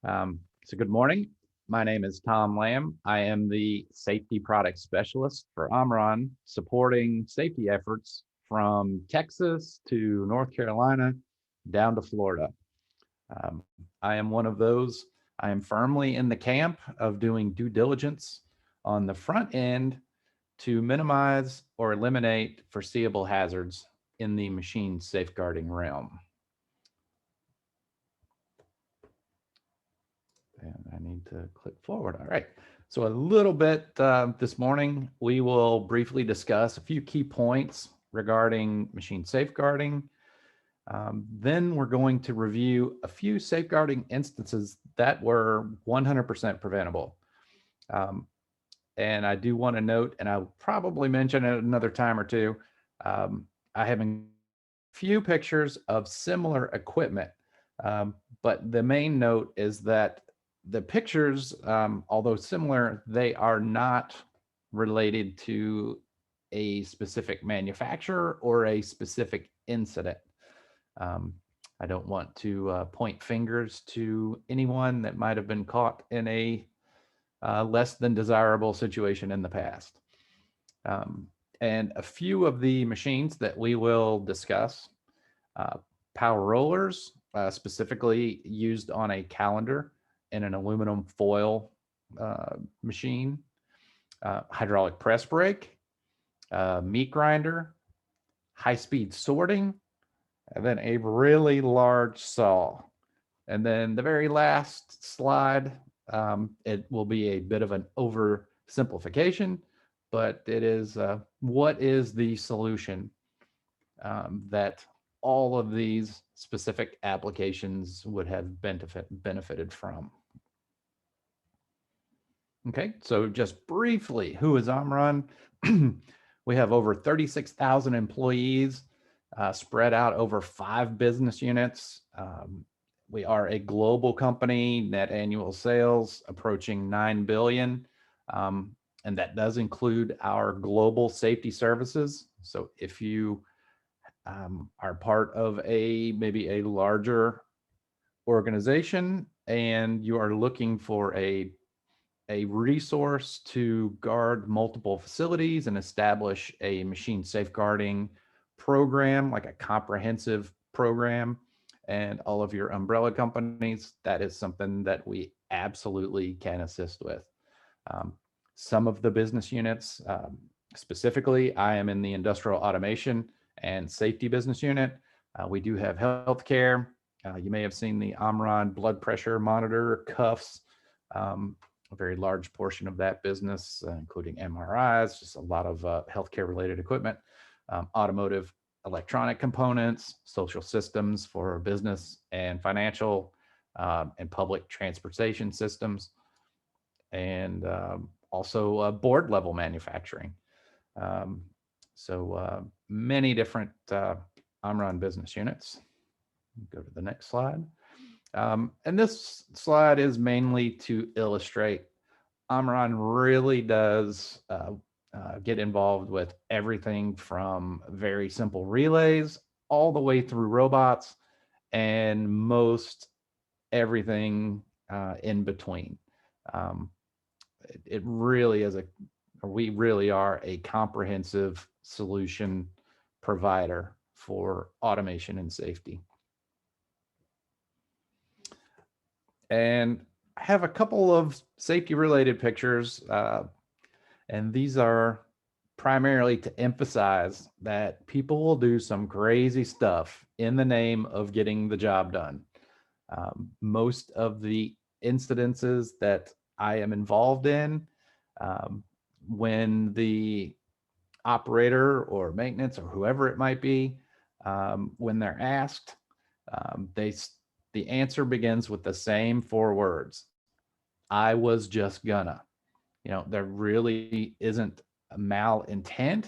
So good morning. My name is Tom Lamb. I am the safety product specialist for Omron, supporting safety efforts from Texas to North Carolina down to Florida. I am one of those. I am firmly in the camp of doing due diligence on the front end to minimize or eliminate foreseeable hazards in the machine safeguarding realm. And I need to click forward. All right. So a little bit this morning, we will briefly discuss a few key points regarding machine safeguarding. Then we're going to review a few safeguarding instances that were 100% preventable. And I do want to note, and I'll probably mention it another time or two, I have a few pictures of similar equipment, but the main note is that the pictures, although similar, they are not related to a specific manufacturer or a specific incident. I don't want to point fingers to anyone that might have been caught in a less than desirable situation in the past. And a few of the machines that we will discuss, power rollers, specifically used on a calendar in an aluminum foil machine, hydraulic press brake, meat grinder, high-speed sorting, and then a really large saw. And then the very last slide, it will be a bit of an oversimplification, but it is what is the solution that all of these specific applications would have benefited from. Okay, so just briefly, who is Omron? We have over 36,000 employees spread out over 5 business units. We are a global company, net annual sales approaching 9 billion. And that does include our global safety services. So if you are part of maybe a larger organization and you are looking for a resource to guard multiple facilities and establish a machine safeguarding program, like a comprehensive program, and all of your umbrella companies, that is something that we absolutely can assist with. Some of the business units, specifically, I am in the industrial automation and safety business unit. We do have healthcare. You may have seen the Omron blood pressure monitor cuffs. A very large portion of that business, including MRIs, just a lot of healthcare related equipment, automotive electronic components, social systems for business and financial and public transportation systems, and also board level manufacturing. So many different Omron business units. Go to the next slide. And this slide is mainly to illustrate Omron really does get involved with everything from very simple relays all the way through robots and most everything in between. It really is we really are a comprehensive solution provider for automation and safety. And I have a couple of safety related pictures, and these are primarily to emphasize that people will do some crazy stuff in the name of getting the job done. Most of the incidences that I am involved in, when the operator or maintenance or whoever it might be, when they're asked, the answer begins with the same 4 words. I was just gonna. There really isn't a malintent.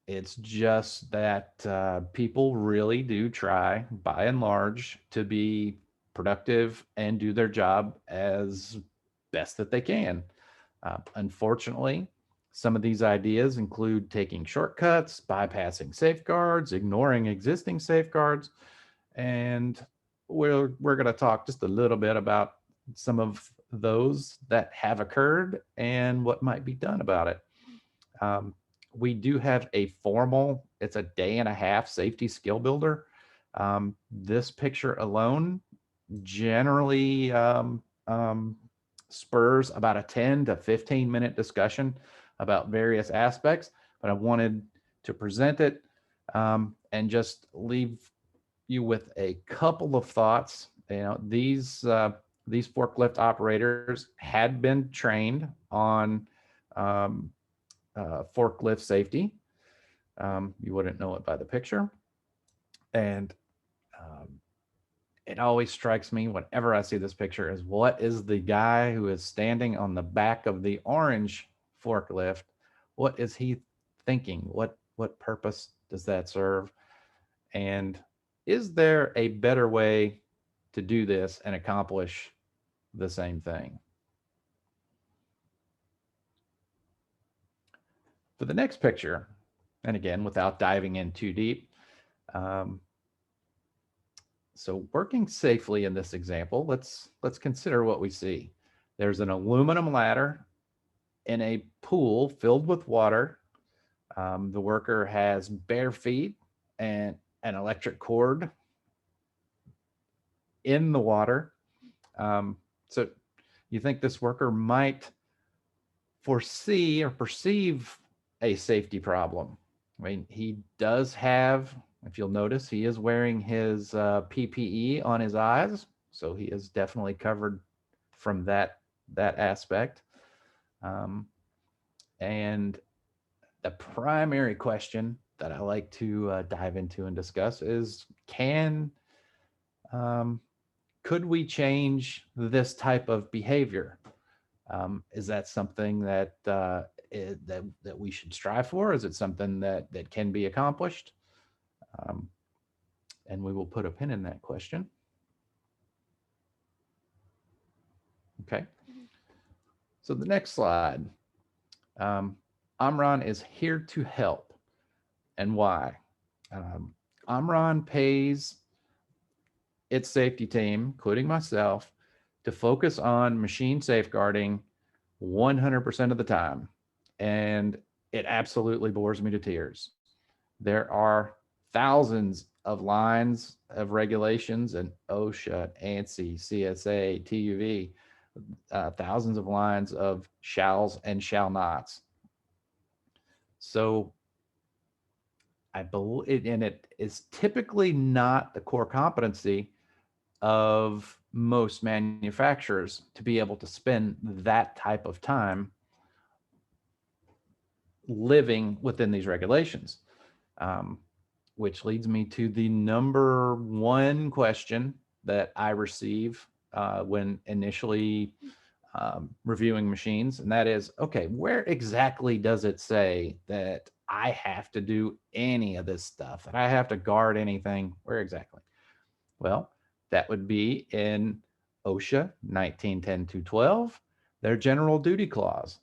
It's just that people really do try, by and large, to be productive and do their job as best that they can. Unfortunately, some of these ideas include taking shortcuts, bypassing safeguards, ignoring existing safeguards, and we're going to talk just a little bit about some of those that have occurred and what might be done about it. Um, we do have a formal, it's a day and a half safety skill builder. This picture alone generally spurs about a 10 to 15-minute discussion about various aspects, but I wanted to present it and just leave you with a couple of thoughts. These forklift operators had been trained on um, forklift safety. You wouldn't know it by the picture. And um, it always strikes me whenever I see this picture is what is the guy who is standing on the back of the orange forklift? What is he thinking? What purpose does that serve? And is there a better way to do this and accomplish the same thing? For the next picture, and again, without diving in too deep, um, so working safely in this example, let's consider what we see. There's an aluminum ladder in a pool filled with water. The worker has bare feet and an electric cord in the water. So you think this worker might foresee or perceive a safety problem? I mean, he does have, if you'll notice, he is wearing his PPE on his eyes, so he is definitely covered from that aspect. Um, and the primary question that I like to dive into and discuss is um, could we change this type of behavior? Is that something that we should strive for? Is it something that can be accomplished? Um, and we will put a pin in that question. Okay. So the next slide. Um, Omron is here to help, and why? Um, Omron pays its safety team, including myself, to focus on machine safeguarding 100% of the time. And it absolutely bores me to tears. There are thousands of lines of regulations and OSHA, ANSI, CSA, TUV, thousands of lines of shalls and shall nots. So I believe, and it is typically not the core competency of most manufacturers to be able to spend that type of time living within these regulations. Um, which leads me to the number one question that I receive when initially reviewing machines, and that is, okay, where exactly does it say that I have to do any of this stuff, that I have to guard anything? Where exactly? Well, that would be in OSHA 1910-212, their general duty clause,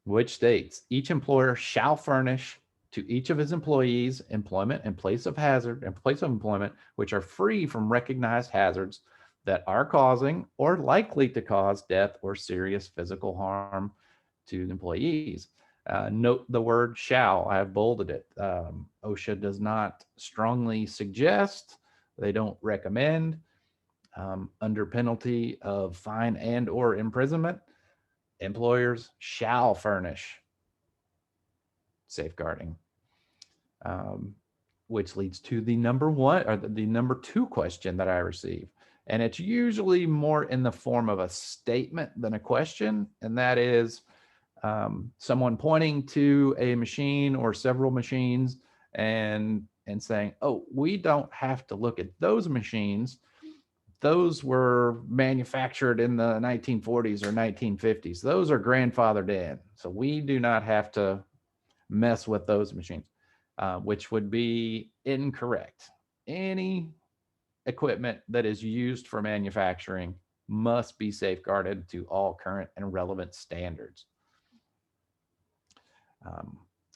which states each employer shall furnish to each of his employees employment and place of employment which are free from recognized hazards that are causing or likely to cause death or serious physical harm to the employees. Note the word shall. I have bolded it. OSHA does not strongly suggest, they don't recommend, under penalty of fine and or imprisonment, employers shall furnish safeguarding, um, which leads to the number one or the number two question that I receive. And it's usually more in the form of a statement than a question. And that is someone pointing to a machine or several machines and saying, oh, we don't have to look at those machines. Those were manufactured in the 1940s or 1950s. Those are grandfathered in. So we do not have to mess with those machines, which would be incorrect. Any equipment that is used for manufacturing must be safeguarded to all current and relevant standards.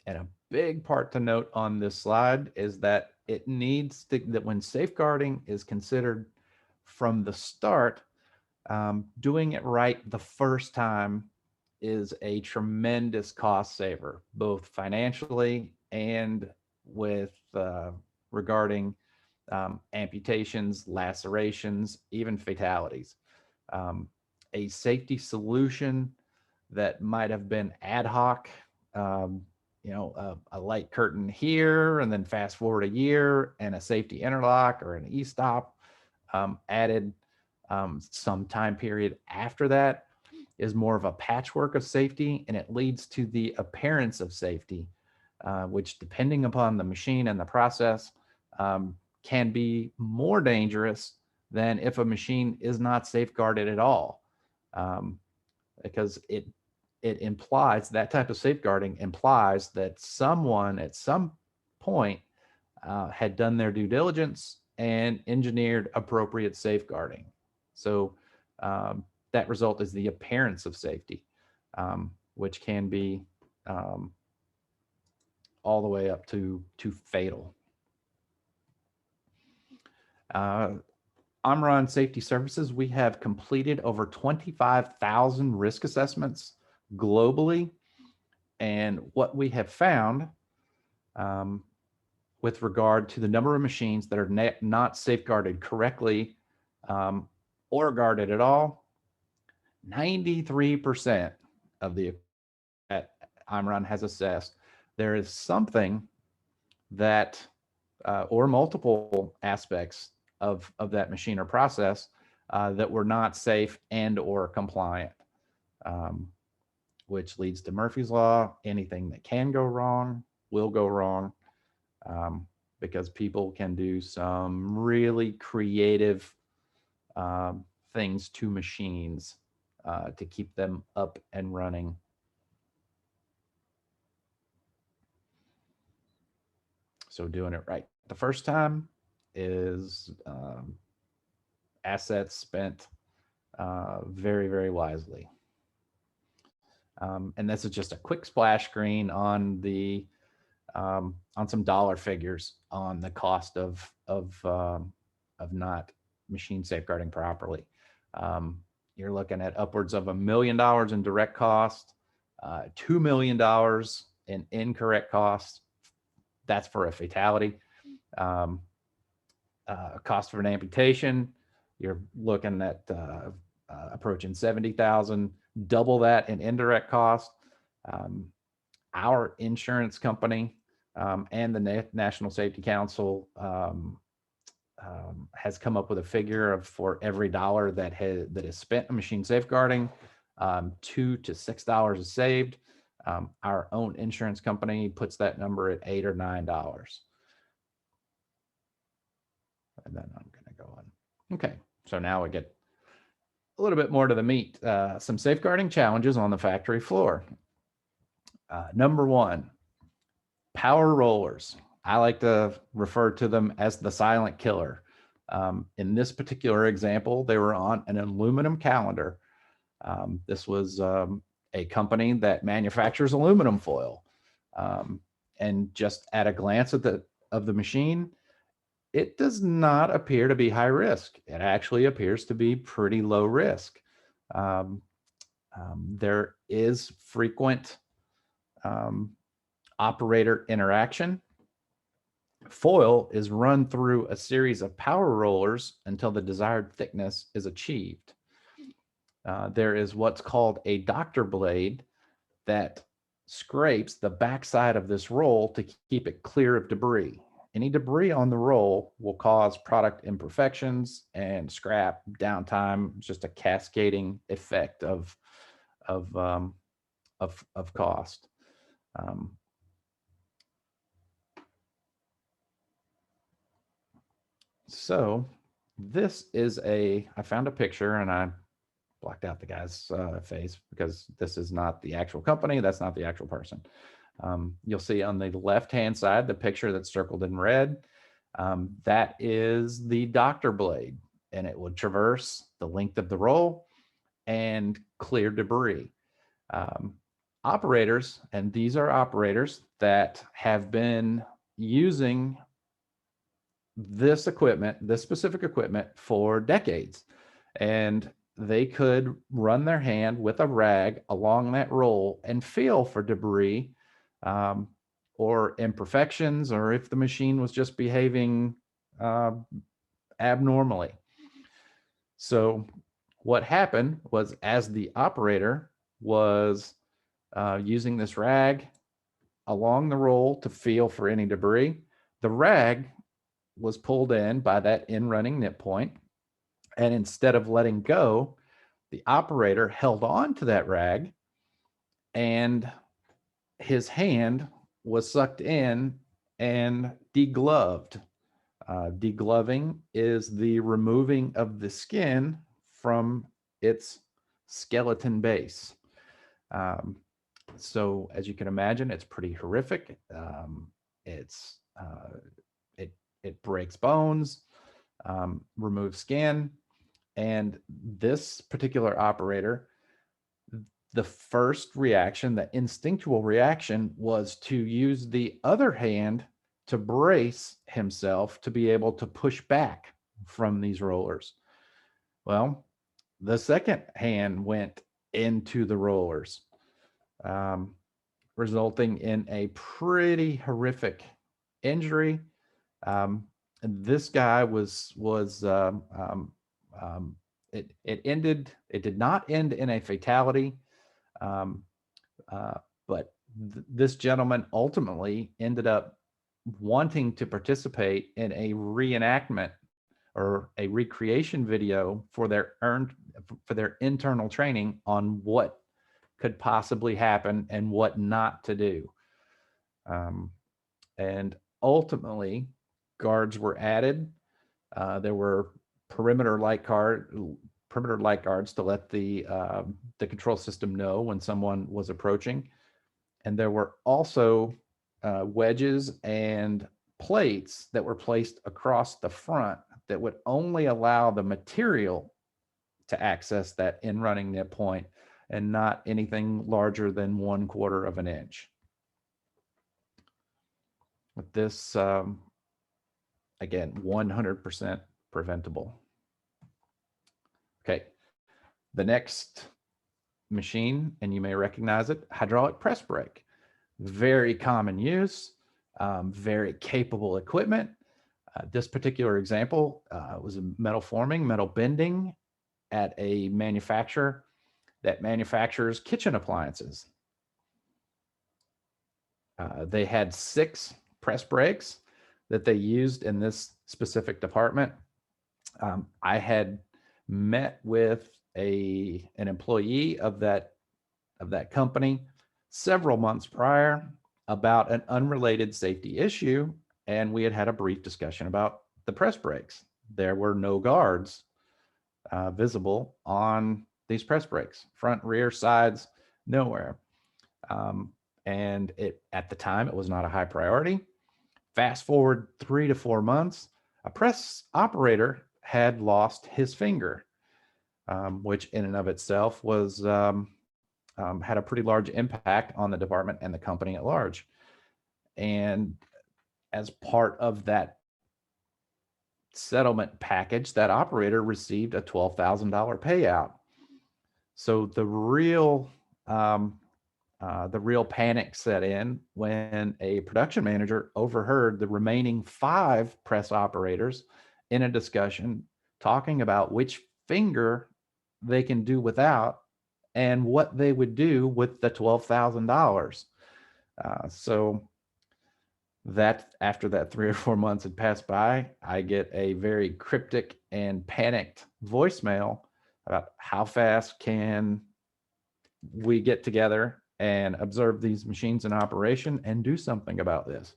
And a big part to note on this slide is that it needs to, that when safeguarding is considered from the start, doing it right the first time is a tremendous cost saver, both financially and with regarding amputations, lacerations, even fatalities. Um, a safety solution that might have been ad hoc, um, a light curtain here, and then fast forward a year, and a safety interlock or an e-stop added some time period after that is more of a patchwork of safety, and it leads to the appearance of safety, which, depending upon the machine and the process, can be more dangerous than if a machine is not safeguarded at all, because it implies, that type of safeguarding implies that someone at some point had done their due diligence and engineered appropriate safeguarding. So that result is the appearance of safety, which can be all the way up to fatal. Omron Safety Services, we have completed over 25,000 risk assessments globally. And what we have found with regard to the number of machines that are not safeguarded correctly or guarded at all, 93% of the that Omron has assessed, there is something that, or multiple aspects of that machine or process that were not safe and or compliant, which leads to Murphy's Law. Anything that can go wrong will go wrong, because people can do some really creative things to machines to keep them up and running. So doing it right the first time is assets spent very, very wisely. And this is just a quick splash screen on the on some dollar figures on the cost of not machine safeguarding properly. You're looking at upwards of $1 million in direct cost, $2 million in incorrect costs. That's for a fatality. Cost for an amputation, you're looking at approaching 70,000, double that in indirect cost. Our insurance company and the National Safety Council has come up with a figure of, for every dollar that is spent on machine safeguarding, $2 to $6 is saved. Our own insurance company puts that number at $8 or $9. And then I'm going to go on. Okay, so now we get a little bit more to the meat. Some safeguarding challenges on the factory floor. Number one, power rollers. I like to refer to them as the silent killer. In this particular example, they were on an aluminum calendar. This was a company that manufactures aluminum foil. And just at a glance of the machine, it does not appear to be high risk. It actually appears to be pretty low risk. There is frequent operator interaction. Foil is run through a series of power rollers until the desired thickness is achieved. There is what's called a doctor blade that scrapes the backside of this roll to keep it clear of debris. Any debris on the roll will cause product imperfections and scrap, downtime, just a cascading effect of cost. So this is I found a picture, and I blocked out the guy's face because this is not the actual company. That's not the actual person. You'll see on the left-hand side, the picture that's circled in red. That is the doctor blade, and it would traverse the length of the roll and clear debris. Operators, and these are operators that have been using this equipment, this specific equipment, for decades. And they could run their hand with a rag along that roll and feel for debris, or imperfections, or if the machine was just behaving abnormally. So what happened was, as the operator was using this rag along the roll to feel for any debris, the rag was pulled in by that in-running nip point. And instead of letting go, the operator held on to that rag, and his hand was sucked in and degloved. Degloving is the removing of the skin from its skeleton base. So as you can imagine, it's pretty horrific. It's it breaks bones, removes skin, and this particular operator, the first reaction, the instinctual reaction, was to use the other hand to brace himself to be able to push back from these rollers. Well, the second hand went into the rollers, resulting in a pretty horrific injury. And this guy it ended. It did not end in a fatality, but this gentleman ultimately ended up wanting to participate in a reenactment or a recreation video for their internal training on what could possibly happen and what not to do. And ultimately, guards were added. There were perimeter light guards to let the control system know when someone was approaching. And there were also wedges and plates that were placed across the front that would only allow the material to access that in-running nip point, and not anything larger than 1/4 of an inch. With this, again, 100% preventable. Okay, the next machine, and you may recognize it, hydraulic press brake. Very common use, very capable equipment. This particular example was a metal forming, metal bending at a manufacturer that manufactures kitchen appliances. They had 6 press brakes that they used in this specific department. I had met with an employee of that company several months prior about an unrelated safety issue, and we had a brief discussion about the press brakes. There were no guards visible on these press brakes, front, rear, sides, nowhere. And at the time, it was not a high priority. Fast forward 3 to 4 months, a press operator had lost his finger, which in and of itself was had a pretty large impact on the department and the company at large. And as part of that settlement package, that operator received a $12,000 payout. So the real panic set in when a production manager overheard the remaining 5 press operators in a discussion talking about which finger they can do without and what they would do with the $12,000. So that after that 3 or 4 months had passed by, I get a very cryptic and panicked voicemail about how fast can we get together and observe these machines in operation and do something about this.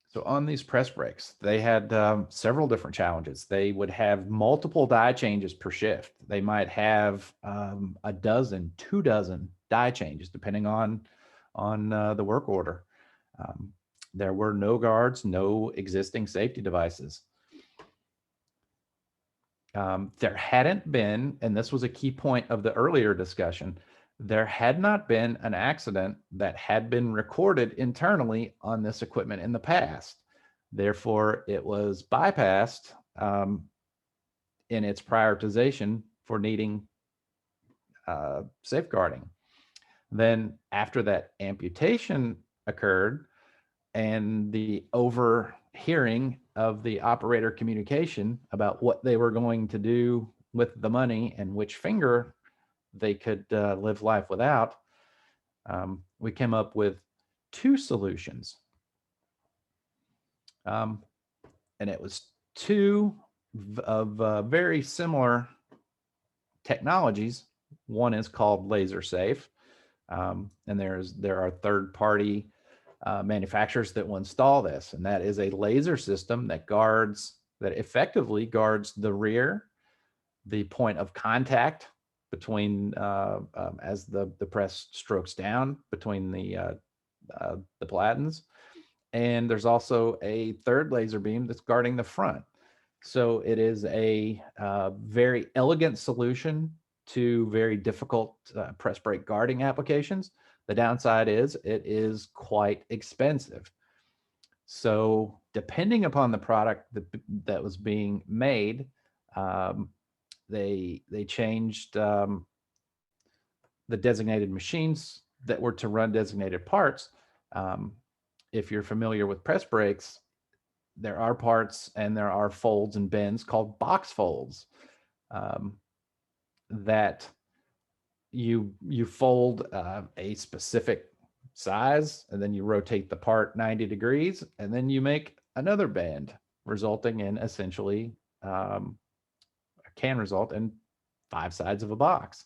So on these press brakes, they had several different challenges. They would have multiple die changes per shift. They might have a dozen, 2 dozen die changes, depending on the work order. There were no guards, no existing safety devices. There hadn't been, and this was a key point of the earlier discussion, there had not been an accident that had been recorded internally on this equipment in the past. Therefore, it was bypassed in its prioritization for needing safeguarding. Then after that amputation occurred and the overhearing of the operator communication about what they were going to do with the money and which finger they could live life without, we came up with two solutions. And it was two of very similar technologies. One is called laser safe, and there are third-party manufacturers that will install this, and that is a laser system that effectively guards the rear, the point of contact between as the press strokes down between the platens, and there's also a third laser beam that's guarding the front. So it is a very elegant solution to very difficult press brake guarding applications. The downside is it is quite expensive. So depending upon the product that was being made, they changed the designated machines that were to run designated parts. If you're familiar with press brakes, there are parts and there are folds and bends called box folds that you fold a specific size, and then you rotate the part 90 degrees, and then you make another bend, resulting in essentially can result in 5 sides of a box.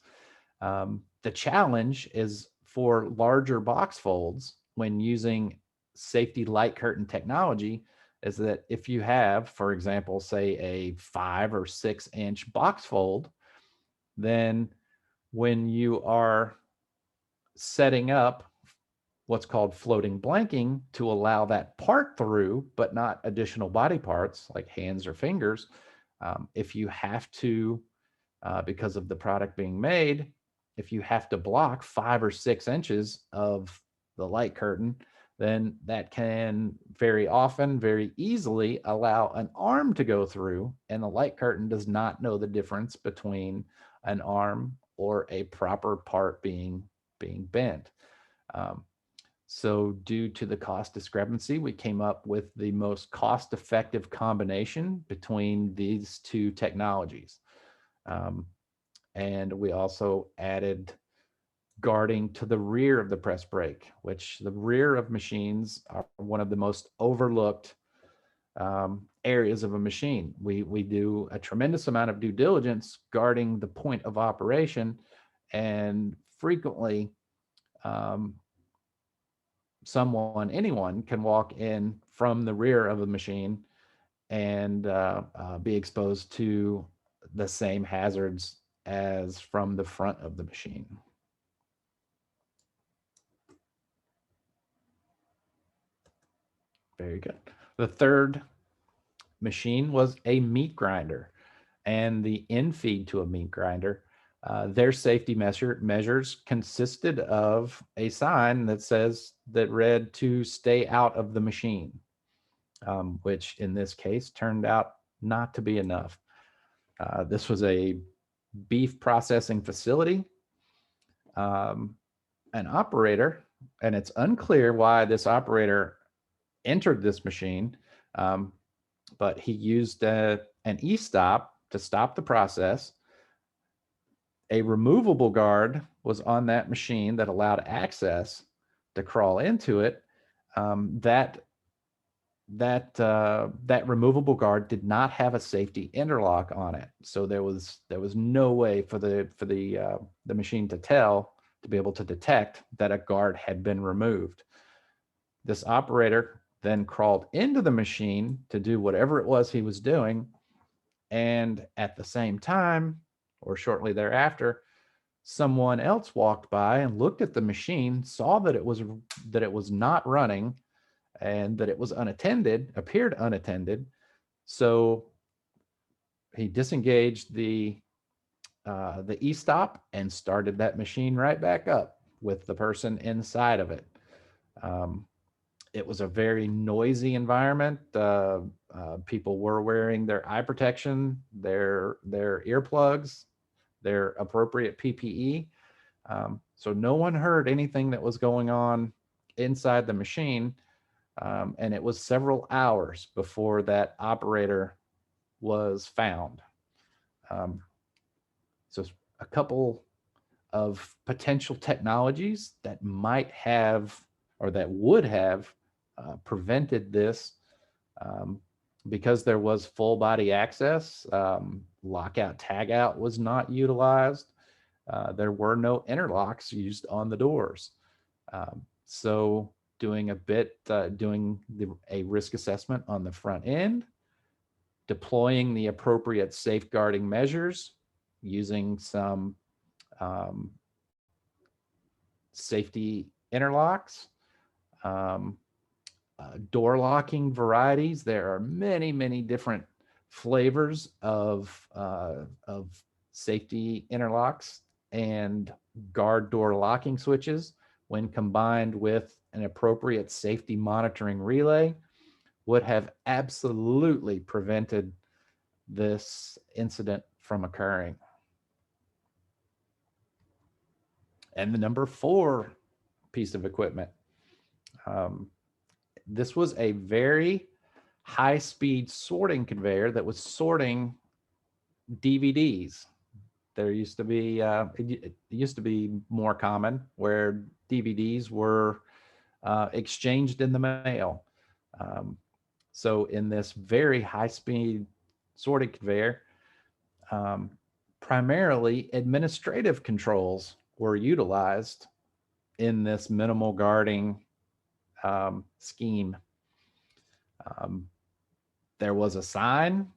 The challenge is for larger box folds when using safety light curtain technology is that if you have, for example, say a 5 or 6 inch box fold, then when you are setting up what's called floating blanking to allow that part through, but not additional body parts like hands or fingers, if you have to, because of the product being made, if you have to block 5 or 6 inches of the light curtain, then that can very often, very easily allow an arm to go through, and the light curtain does not know the difference between an arm or a proper part being bent. So due to the cost discrepancy, we came up with the most cost-effective combination between these two technologies. And we also added guarding to the rear of the press brake, which the rear of machines are one of the most overlooked areas of a machine. We do a tremendous amount of due diligence guarding the point of operation, and frequently anyone can walk in from the rear of a machine and be exposed to the same hazards as from the front of the machine. Very good. The third machine was a meat grinder, and the in-feed to a meat grinder, their safety measures consisted of a sign that read to stay out of the machine, which in this case turned out not to be enough. This was a beef processing facility. An operator, and it's unclear why this operator entered this machine, but he used an e-stop to stop the process. A removable guard was on that machine that allowed access to crawl into it. That removable guard did not have a safety interlock on it, so there was no way for the machine to be able to detect that a guard had been removed. This operator then crawled into the machine to do whatever it was he was doing, and at the same time, or shortly thereafter, someone else walked by and looked at the machine, saw that it was not running, and that it was appeared unattended. So he disengaged the the e-stop and started that machine right back up with the person inside of it. Um, it was a very noisy environment. People were wearing their eye protection, their earplugs, their appropriate PPE. So no one heard anything that was going on inside the machine. And it was several hours before that operator was found. Um, so a couple of potential technologies that might have or that would have prevented this, um, because there was full body access. Lockout tagout was not utilized. There were no interlocks used on the doors. So doing a risk assessment on the front end, deploying the appropriate safeguarding measures, using some um, safety interlocks, um, door locking varieties. There are many, many different flavors of safety interlocks and guard door locking switches. When combined with an appropriate safety monitoring relay, would have absolutely prevented this incident from occurring. And the number 4 piece of equipment. This was a very high-speed sorting conveyor that was sorting DVDs. There used to be it used to be more common where DVDs were exchanged in the mail. Um, so in this very high-speed sorting conveyor, um, primarily administrative controls were utilized in this minimal guarding scheme. Um, there was a sign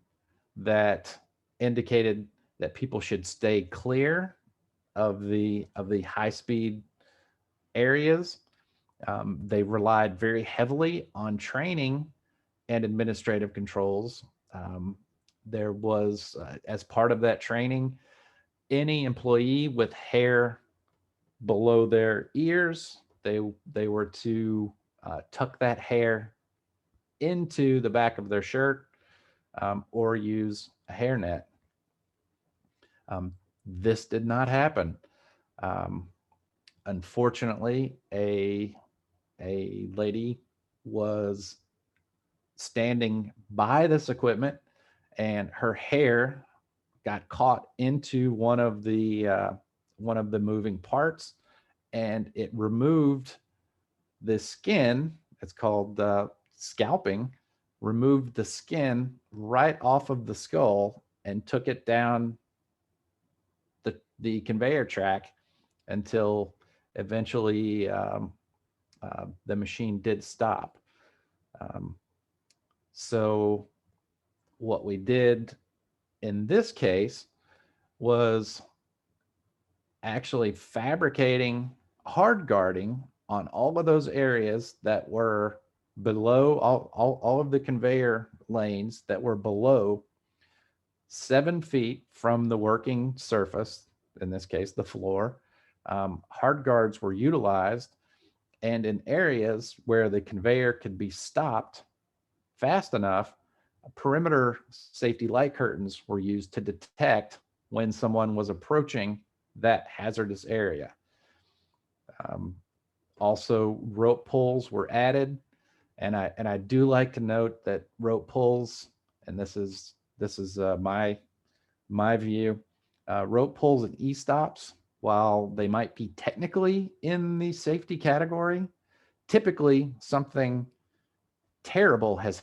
that indicated that people should stay clear of the high speed areas. They relied very heavily on training and administrative controls. There was, as part of that training, any employee with hair below their ears, they were to tuck that hair into the back of their shirt, or use a hairnet. This did not happen. Um, Unfortunately, a lady was standing by this equipment, and her hair got caught into one of the moving parts, and it removed the skin. It's called scalping. Removed the skin right off of the skull and took it down the conveyor track until eventually the machine did stop. Um, so what we did in this case was actually fabricating hard guarding on all of those areas that were below all of the conveyor lanes that were below 7 feet from the working surface, in this case, the floor. Hard guards were utilized, and in areas where the conveyor could be stopped fast enough, perimeter safety light curtains were used to detect when someone was approaching that hazardous area. Also, rope pulls were added, and I do like to note that rope pulls, and this is my view, rope pulls and e-stops, while they might be technically in the safety category, typically something terrible has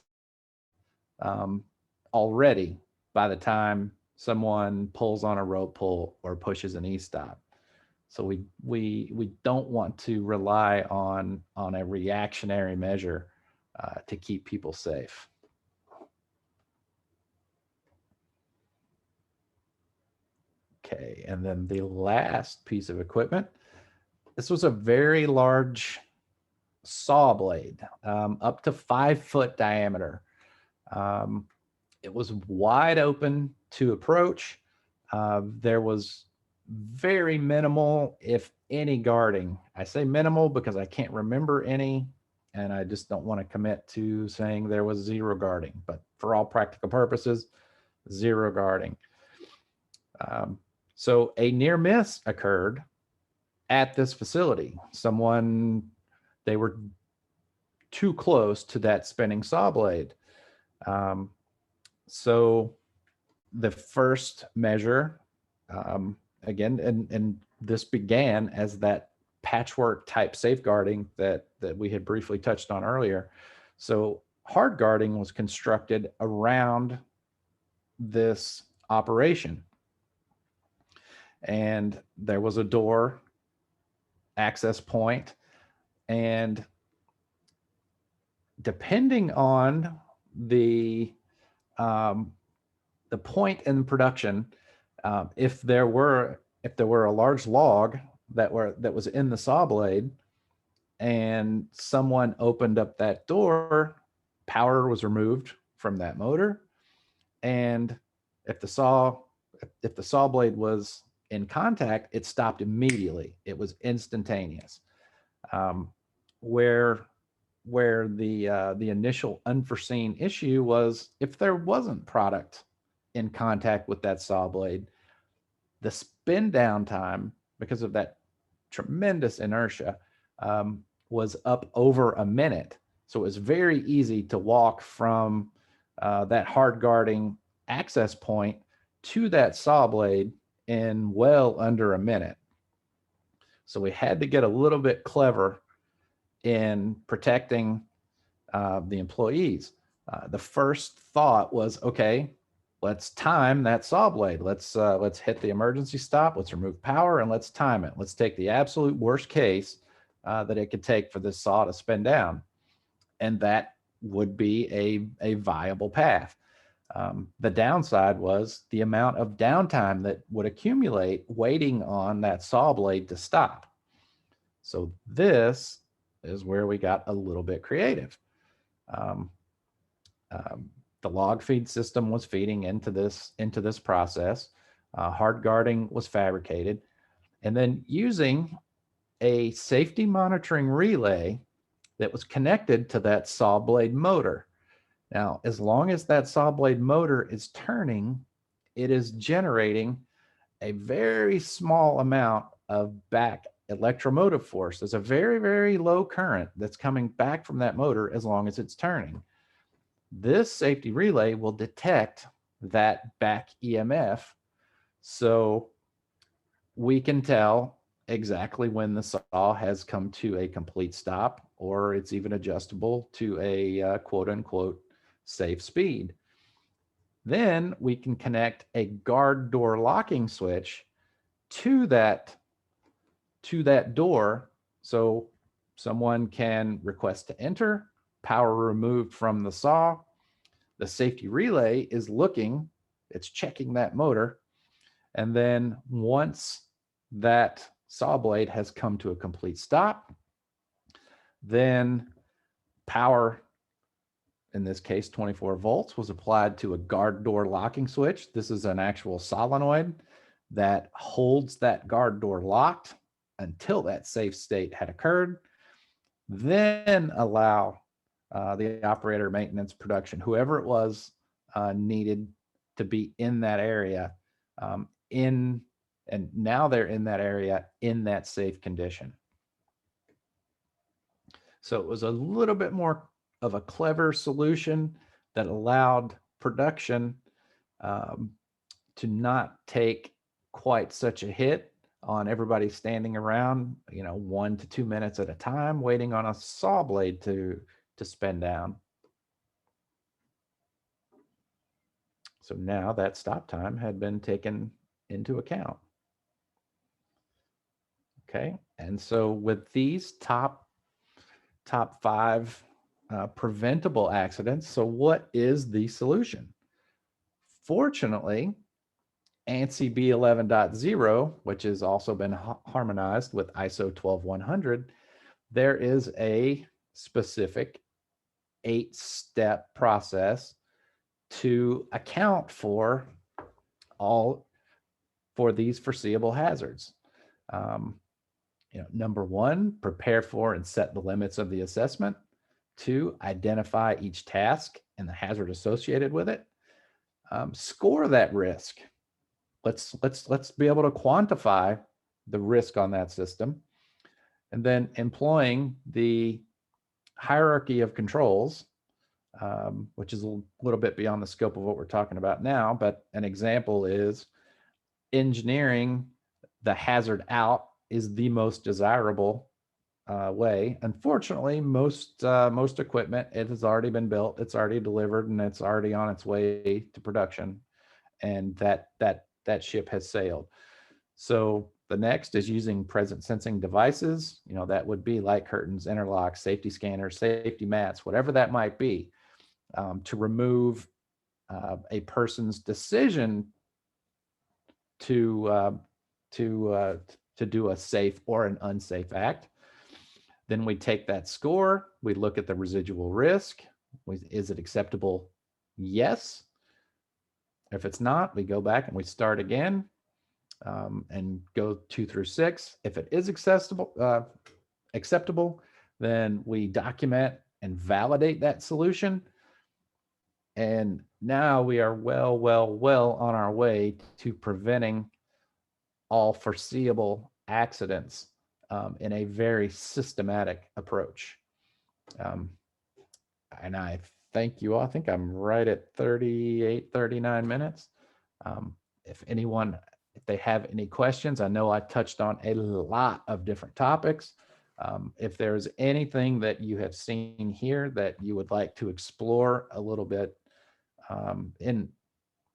already by the time someone pulls on a rope pull or pushes an e-stop. So we don't want to rely on a reactionary measure to keep people safe. Okay, and then the last piece of equipment. This was a very large saw blade, up to 5 foot diameter. It was wide open to approach. There was very minimal, if any, guarding. I say minimal because I can't remember any, and I just don't want to commit to saying there was zero guarding. But for all practical purposes, zero guarding. So a near miss occurred at this facility. They were too close to that spinning saw blade. So the first measure, again, and this began as that patchwork type safeguarding that we had briefly touched on earlier. So hard guarding was constructed around this operation. And there was a door access point, and depending on the point in production, if there were a large log that was in the saw blade, and someone opened up that door, power was removed from that motor, and if the saw blade was in contact, it stopped immediately. It was instantaneous. Where the initial unforeseen issue was, if there wasn't product in contact with that saw blade, the spin down time, because of that tremendous inertia, was up over a minute. So it was very easy to walk from that hard guarding access point to that saw blade in well under a minute. So we had to get a little bit clever in protecting the employees. The first thought was, okay, let's time that saw blade. Let's hit the emergency stop. Let's remove power and let's time it. Let's take the absolute worst case that it could take for this saw to spin down, and that would be a viable path. The downside was the amount of downtime that would accumulate waiting on that saw blade to stop. So this is where we got a little bit creative. The log feed system was feeding into this process. Hard guarding was fabricated, and then using a safety monitoring relay that was connected to that saw blade motor. Now, as long as that saw blade motor is turning, it is generating a very small amount of back electromotive force. There's a very, very low current that's coming back from that motor as long as it's turning. This safety relay will detect that back EMF, so we can tell exactly when the saw has come to a complete stop, or it's even adjustable to a quote unquote safe speed. Then we can connect a guard door locking switch to that door, so someone can request to enter, power removed from the saw. The safety relay is looking, it's checking that motor, and then once that saw blade has come to a complete stop, then power, in this case 24 volts, was applied to a guard door locking switch. This is an actual solenoid that holds that guard door locked until that safe state had occurred. Then allow the operator, maintenance, production, whoever it was, needed to be in that area, and now they're in that area in that safe condition. So it was a little bit more of a clever solution that allowed production to not take quite such a hit on everybody standing around, 1 to 2 minutes at a time, waiting on a saw blade to spin down. So now that stop time had been taken into account. Okay, and so with these top 5 preventable accidents, so what is the solution? Fortunately, ANSI B11.0, which has also been harmonized with ISO 12100, there is a specific 8-step process to account for all for these foreseeable hazards. Number one, prepare for and set the limits of the assessment. Two, identify each task and the hazard associated with it. Score that risk. Let's be able to quantify the risk on that system, and then employing the hierarchy of controls, which is a little bit beyond the scope of what we're talking about now. But an example is engineering the hazard out is the most desirable way. Unfortunately, most equipment, it has already been built, it's already delivered, and it's already on its way to production, and that ship has sailed. So the next is using present sensing devices. That would be light curtains, interlocks, safety scanners, safety mats, whatever that might be, to remove a person's decision to do a safe or an unsafe act. Then we take that score, we look at the residual risk. Is it acceptable? Yes. If it's not, we go back and we start again, and go 2 through 6. If it is acceptable, then we document and validate that solution. And now we are well on our way to preventing all foreseeable accidents in a very systematic approach. And I thank you all. I think I'm right at 39 minutes. If they have any questions, I know I touched on a lot of different topics. If there's anything that you have seen here that you would like to explore a little bit in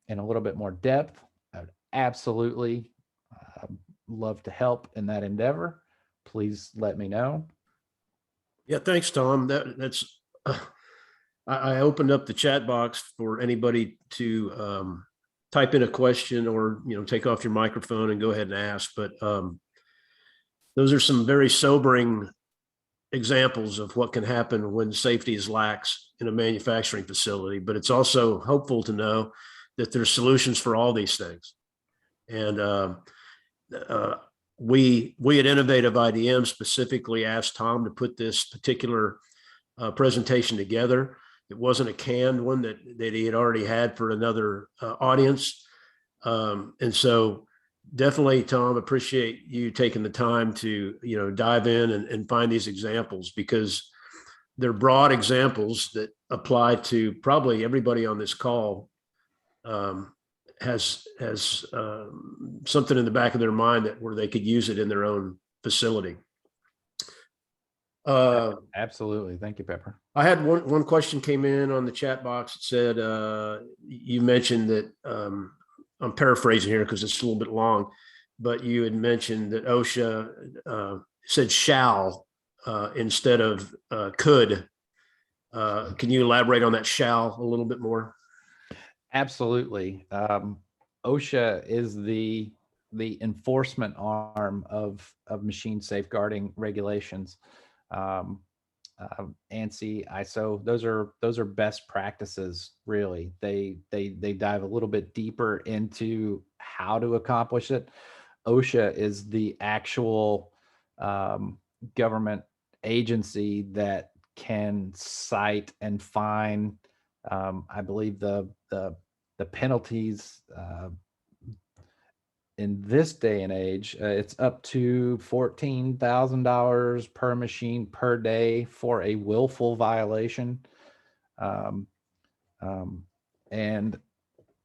a little bit more depth, I would absolutely love to help in that endeavor. Please let me know. Yeah, thanks, Tom. That's I opened up the chat box for anybody to type in a question, or take off your microphone and go ahead and ask. But those are some very sobering examples of what can happen when safety is lax in a manufacturing facility. But it's also hopeful to know that there's solutions for all these things. And we at Innovative IDM specifically asked Tom to put this particular presentation together. It wasn't a canned one that he had already had for another audience. And so definitely, Tom, appreciate you taking the time to, dive in and find these examples, because they're broad examples that apply to probably everybody on this call. Has something in the back of their mind where they could use it in their own facility. Absolutely. Thank you, Pepper. I had one question came in on the chat box. It said, you mentioned that, I'm paraphrasing here because it's a little bit long, but you had mentioned that OSHA said shall instead of could. Can you elaborate on that shall a little bit more? Absolutely. OSHA is the enforcement arm of machine safeguarding regulations. ANSI, ISO, those are best practices. Really, they dive a little bit deeper into how to accomplish it. OSHA is the actual government agency that can cite and fine. I believe the penalties in this day and age, it's up to $14,000 per machine per day for a willful violation. And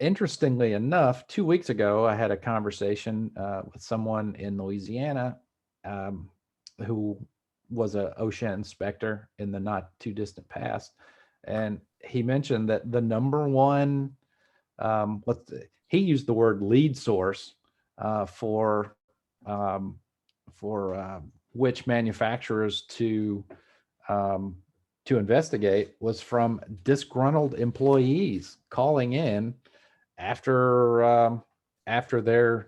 interestingly enough, 2 weeks ago, I had a conversation with someone in Louisiana who was a OSHA inspector in the not too distant past. And he mentioned that the number one, he used the word lead source for which manufacturers to investigate was from disgruntled employees calling in after their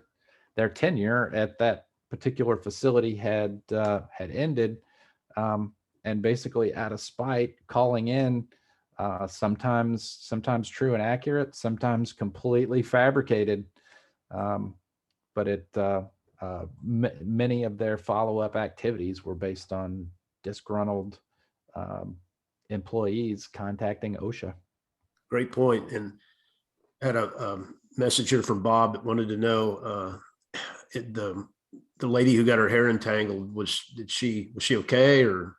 tenure at that particular facility had ended, and basically out of spite calling in, sometimes true and accurate, sometimes completely fabricated but many of their follow-up activities were based on disgruntled employees contacting OSHA. Great point. And had a message here from Bob that wanted to know the lady who got her hair entangled, was she okay? Or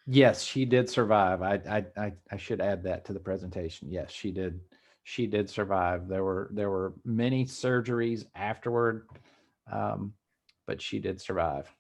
Yes, she did survive. I should add that to the presentation. Yes, she did. She did survive. There were many surgeries afterward, but she did survive.